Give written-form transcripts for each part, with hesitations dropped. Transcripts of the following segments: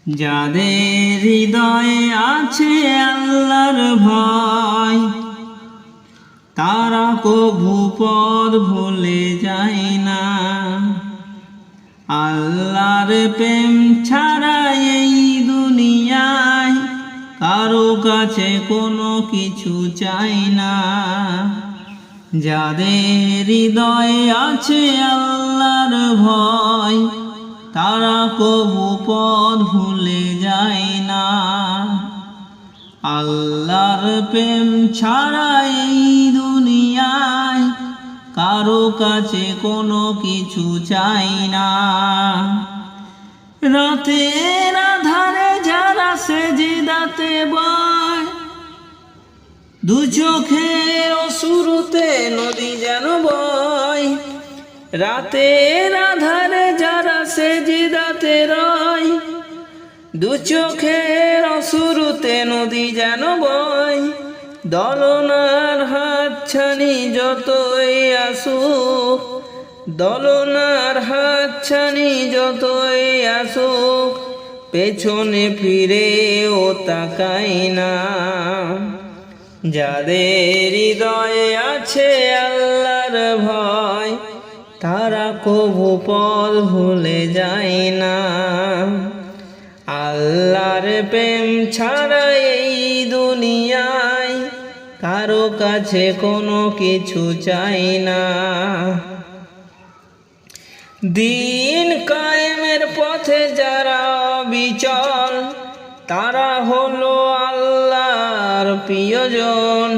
যাদের হৃদয়ে আছে আল্লাহর ভয়, তারা কভু পথ ভুলে যায় না। আল্লাহর প্রেম ছাড়া এই দুনিয়ায় কারো কাছে কোনো কিছু চাই না। যাদের হৃদয়ে আছে আল্লাহর ভয়, তারা কভু পথ ভুলে যায় না। আল্লাহর প্রেম ছাড়া এই দুনিয়ায় কারো কাছে কোনো কিছু চাই না। রাতের আধারে যারা সেজদাতে বয়, দু চোখের অশ্রুতে নদী যেন বয়। রাতের আধারে যারা সেজদাতে রয়, দু চোখের অশ্রুতে নদী যেন বয়। দলনার হাতছানি যতই আসুক, দলনার হাতছানি যতই আসুক, পেছনে ফিরেও তাকাই না। যাদের হৃদয়ে আছে আল্লাহর ভয়, তারা কভু পথ ভুলে যায় না। আল্লাহর প্রেম ছাড়া এই দুনিয়ায় কারো কাছে কোনো কিছু চাই না। দিন কায়েমের পথে যারা অবিচল, তারা হলো আল্লাহর প্রিয়জন।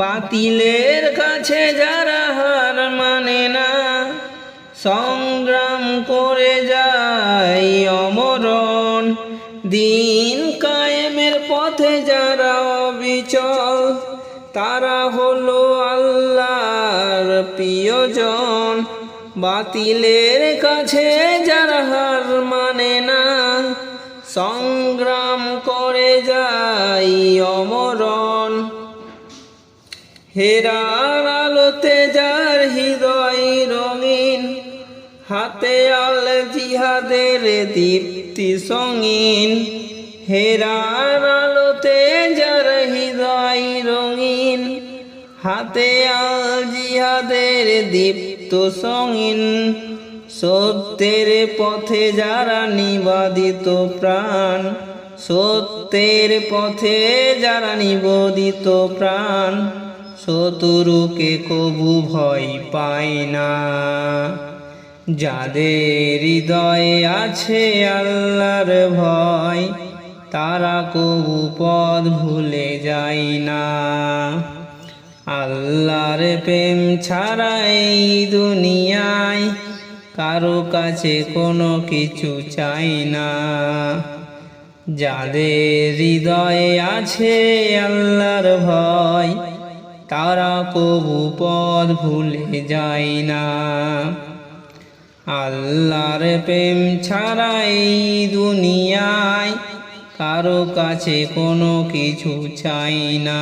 বাতিলের কাছে যারা হার মানে না, সংগ্রাম করে যায় অমরণ। দিন কায়েমের পথে যারা অবিচল, তারা হলো আল্লাহর প্রিয়জন। বাতিলের কাছে যারা হার মানে না, সংগ্রাম করে যায় অমরণ। হেরার আলোতে যার হৃদয় রঙিন, হাতে আল জিহাদের দীপ্তি সঙ্গীন। হেরার আলোতে যার হৃদয় রঙিন, হাতে আল জিহাদের দীপ্ত সঙ্গীন। সত্যের পথে যারা নিবেদিত প্রাণ, সত্যের পথে যারা নিবেদিত প্রাণ, শত্রুকে কভু ভয় পায় না। যাদের হৃদয়ে আছে আল্লাহর ভয়, তারা কভু পথ ভুলে যায় না। আল্লাহর প্রেম ছাড়া এই দুনিয়ায় কারো কাছে কোনো কিছু চাই না। যাদের হৃদয়ে আছে আল্লাহর ভয়, তারা কভু পথ ভুলে যায় না। আল্লাহর প্রেম ছাড়া এই দুনিয়ায় কারো কাছে কোনো কিছু চাই না।